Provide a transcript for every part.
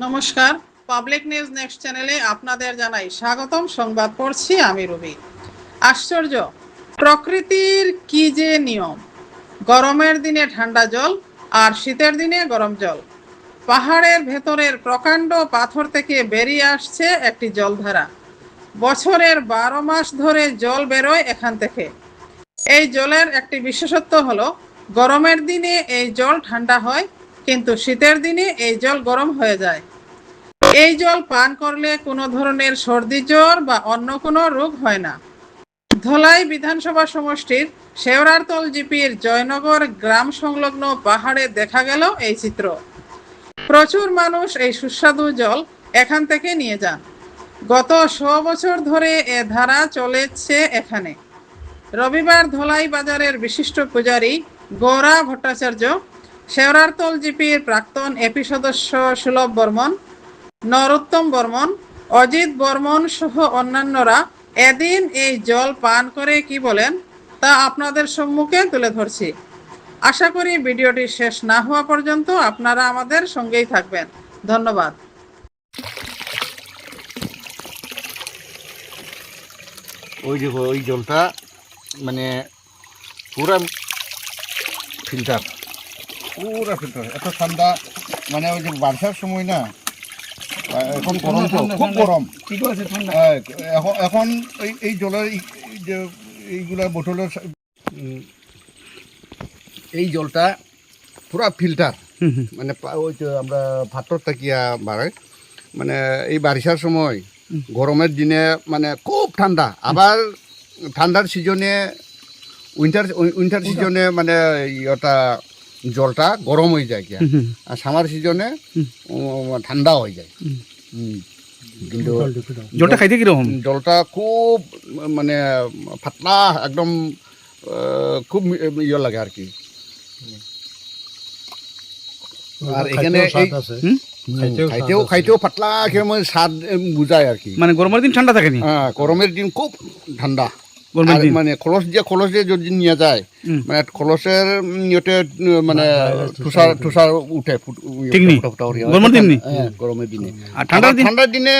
নমস্কার, public news next চ্যানেলে আপনাদের জানাই স্বাগতম। সংবাদ পড়ছি আমি রবি। আশ্চর্য, প্রকৃতির কি যে নিয়ম! গরমের দিনে ঠান্ডা জল আর শীতের দিনে গরম জল। পাহাড়ের ভেতরের প্রকাণ্ড পাথর থেকে বেরিয়ে আসছে একটি জলধারা। বছরের 12 মাস ধরে জল বেরোয় এখান থেকে। এই জলের একটি বিশেষত্ব হলো, গরমের দিনে এই জল ঠান্ডা হয়, কিন্তু শীতের দিনে এই জল গরম হয়ে যায়। এই জল পান করলে কোনো ধরনের সর্দি জ্বর বা অন্য কোনো রোগ হয় না। ধলাই বিধানসভা সমষ্টির শেওড়ারতল জিপির জয়নগর গ্রাম সংলগ্ন পাহাড়ে দেখা গেল এই চিত্র। প্রচুর মানুষ এই সুস্বাদু জল এখান থেকে নিয়ে যান। গত 100 বছর ধরে এ ধারা চলেছে এখানে। রবিবার ধলাই বাজারের বিশিষ্ট পূজারী গৌরা ভট্টাচার্য, শেওড়ারতল জিপির প্রাক্তন এপি সদস্য সুলভ বর্মন, নরোত্তম বর্মন, অজিত বর্মন সহ অন্যান্যরা এদিন এই জল পান করে কি বলেন তা আপনাদের সম্মুখে তুলে ধরছি। আশা করি ভিডিওটি শেষ না হওয়া পর্যন্ত আপনারা আমাদের সঙ্গেই থাকবেন। ধন্যবাদ। ওই দেখো, ওই জলটা মানে পুরা ফিল্টার, এত ঠান্ডা। মানে ওই যে বার্ষার সময় না, এখন গরম তো খুব গরম, ঠিক আছে ঠান্ডা। এখন এই জলের যে এইগুলা বোতলের এই জলটা পুরা ফিল্টার। মানে ওই যে আমরা ভাতর তাকিয়া বাড়াই, মানে এই বারিশার সময় গরমের দিনে মানে খুব ঠান্ডা, আবার ঠান্ডার সিজনে উইন্টার সিজনে মানে ইয়েটা জলটা গরম হয়ে যায় গিয়া, আর সামার সিজনে ঠান্ডা হয়ে যায়। কিন্তু জলটা খাইতে কিরকম? জলটা খুব মানে পাতলা, একদম খুব ইয়ে লাগে আর কি। আর এখানে খাইতেও পাতলা স্বাদ বুঝায় আর কি। মানে গরমের দিন ঠান্ডা থাকে না? হ্যাঁ, গরমের দিন খুব ঠান্ডা। মানে খলস দিয়ে যদি নিয়ে যায়, মানে খলসের ইয়েতে মানে ঠুসার উঠে গরমের দিনে। আর ঠান্ডার দিনে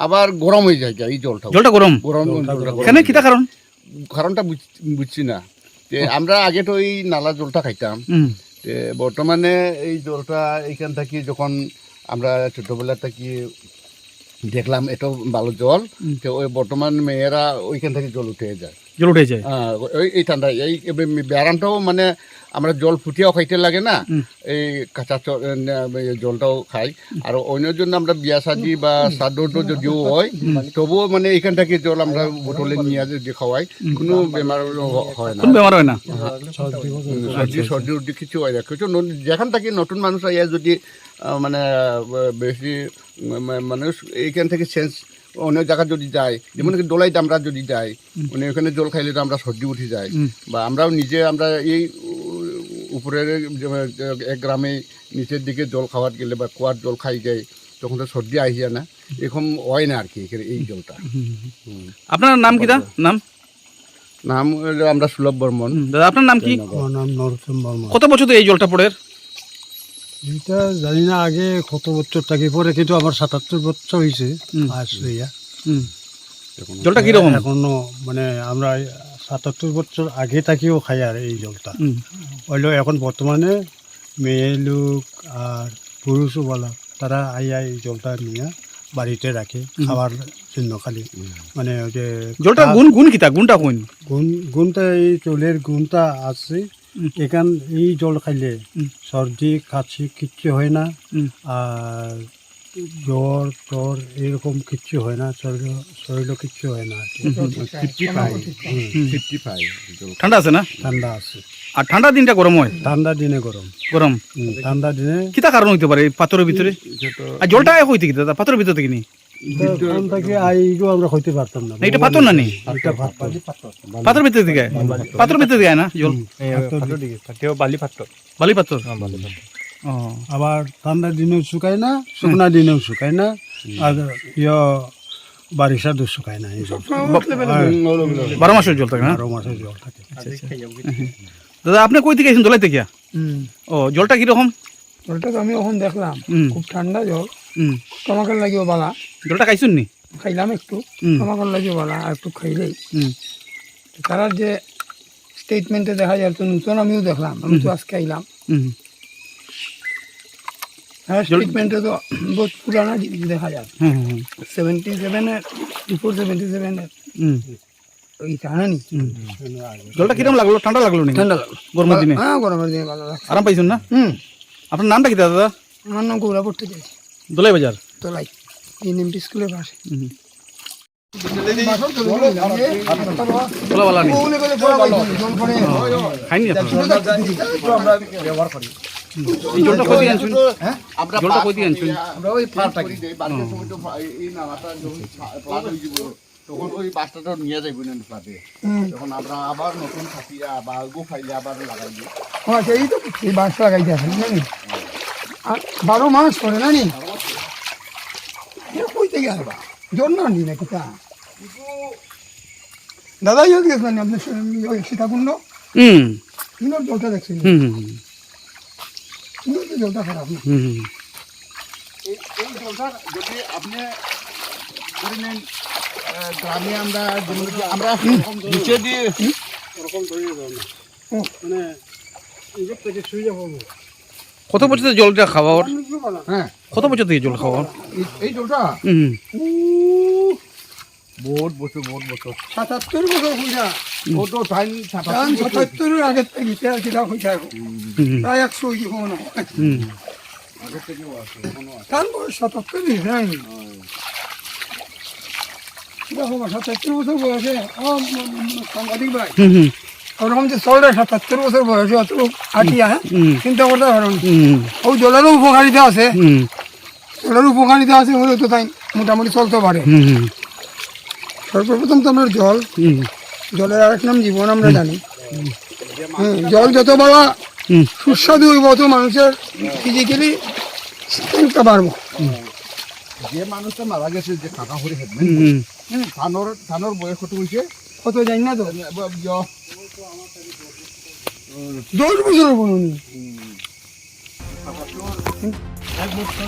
আবার গরম হয়ে যায় এই জলটা গরম। কারণটা বুঝছি না। আমরা আগে তো এই নালা জলটা খাইতাম, বর্তমানে এই জলটা এইখান থেকে যখন আমরা ছোটবেলা থেকে দেখলাম এত ভালো জল, তো ওই বর্তমান মেয়েরা ওইখান থেকে জল উঠে যায়। হ্যাঁ, এই ঠান্ডা এই ব্যারামটাও মানে আমরা জল ফুটিয়াও খাইতে লাগে না, এই কাঁচা জলটাও খাই। আর অন্য জন্য আমরা বিয়া শাদি বা সাদর যদিও হয়, তবুও মানে এইখান থেকে জল আমরা বোতলে নিয়ে যদি খাওয়াই, কোনো বেমার হয় না। সর্দি উর্দি কিছু হয় না। কিছু যেখান থেকে নতুন মানুষ আইয়া যদি মানে বেশি মানুষ এইখান থেকে চেঞ্জ অন্য জায়গা যদি যায়, যেমন দোলাইতে আমরা যদি যাই, মানে ওখানে জল খাইলে তো আমরা সর্দি উঠে যায়। বা আমরাও নিজে আমরা এই উপরের এক গ্রামে নিচের দিকে জল খাওয়ার গেলে বা কুয়ার জল খাই যাই, তখন তো সর্দি আই যায় না, এরকম হয় না আর কি এই জলটা। আপনার নাম কি? নাম আমরা সুলভ বর্মন। দাদা, আপনার নাম কি? নাম নরোত্তম বর্মন। কত বছর তো এই জলটা পড়ে? এটা জানি না আগে কত বছর থাকি, পরে কিন্তু আমার 77 বছর হয়েছে। জলটা কিরকম এখনো? মানে আমরা 77 বছর আগে থাকিও খাই আর এই জলটা হইলেও এখন বর্তমানে মেয়ে লোক আর পুরুষও বলা, তারা আইয়া এই জলটা নিয়ে বাড়িতে রাখে খাবার জন্য খালি। মানে ওই যে জলটা গুণ কিতা? গুণটা এই জলের গুণটা আছে। এখান এই জল খাইলে সর্দি কাশি কিচ্ছু হয় না, আর জ্বর টর এরকম কিচ্ছু হয় না, শরীর কিচ্ছু হয় না। ঠান্ডা আছে না? ঠান্ডা আছে। আর ঠান্ডার দিনটা গরম হয়? ঠান্ডার দিনে গরম। ঠান্ডার দিনে কিতা কারণ হইতে পারে পাথরের ভিতরে? আর জলটা হইতে কি দাদা পাথরের ভিতর থেকে নি? আমরা হইতে পারতাম না। এটা পাথর না নি? পাথর ভিতর থেকে? পাথর ভিতর থেকে না জল? বালি পাথর। আবার ঠান্ডার দিনেও শুকায় না, শুকনা দিনেও শুকায় না, আর বারিশা দূর শুকায় না। এই জল 12 মাসের জল থাকে না? 12 মাসের জল থাকে। দাদা, আপনি কই থেকে এসেছেন? দোলাই থেকে? ও, জলটা কিরকম? জলটা তো আমি এখন দেখলাম হুম। খুব ঠান্ডা জল, হুম টমাকার লাগিও বালা, জলটা খাইছুন নি খাইলাম একটু, হুম। টমাকার লাগিও বালা, আর একটু খাইলেই হুম তারার যে স্টেটমেন্টে দেখা যায় তো নতুন আমিও দেখলাম, আমি তো আজকে আইলাম, হুম হ্যাঁ স্টেটমেন্টে তো বহুত পুরানা জিনিস দেখা যায়, হুম হুম 77-এর বিফোর 77-এর হুম ওই জানানি হুম। জলটা কিরম লাগলো, ঠান্ডা লাগলো নি ঠান্ডা লাগলো, গরমের দিনে হ্যাঁ গরমের দিনে ভালো লাগছে। আরাম পাইছুন না? আপনার নামটা কি দাদা? আমার নাম গৌরা পড়তে যাই দোলাই বাজার। তোলাই এনএমটি স্কুলের পাশে। হুম। খোলা বালা নেই খাইনি আপনারা? এই জলটা কই দিয়ে আনছুন? আমরা জলটা কই দিয়ে আনছুন? আমরা ওই পারটা কি দেই বাড়িতে সময় তো এই নালাটা যখন প্লাট হয়ে যাব তখন ওই বাসটা নিয়ে যাইব না প্লাটে, তখন আমরা আবার নতুন খাটিয়া বা গো খাইলে আবার লাগাই দিই। হ্যাঁ সেই তো এই বাস লাগাইতে আসেন জানি, আর 12 মাস পরে না নি কই থেকে আসবা জন্য নি না কিতা দাদা ইয়ে গেছেন আপনি ওই সীতাকুণ্ড হুম কিনোর জলটা দেখছেন, হুম হুম কিনোর তো জলটা খারাপ না, হুম এই জলটা যদি আপনি ধরে নেন গ্রামে আমরা আমরা নিচে দিয়ে কত বছর থেকে জলটা খাওয়া ওর? হ্যাঁ কত বছর থেকে জল খাওয়া? এই জলটা হুম বহুত বছর 77 বছর হইয়া ও তো টাইম 77 আগে থেকে কিতা হইছে হুম প্রায় 100 হইছে না হুম কাল বয়স 77 দিন নাই দেখো 77 বছর বয়সে সাংবাদিক ভাই হুম ওরকম যে চলরে 77 বছর বয়সে অত হাঁটিয়া হুম চিন্তা করতে পারেন, হুম ও জলেরও উপকারিতা আছে, হুম জলের উপকারিতা আছে হলে তো তাই মোটামুটি চলতে পারে। হুম সর্বপ্রথম তো আমরা জল, হুম জলের আরেক নাম জীবন আমরা জানি, জল যত বড় হুম সুস্বাদু হইব তো মানুষের ফিজিক্যালি স্ট্রেংথটা বাড়বো। যে মানুষটা মারা গেছে যে কাকা হরি হেডম্যান হুম থানোর বয়স কত হয়েছে কত জানি না তো 10 বছর বলুন এক বছর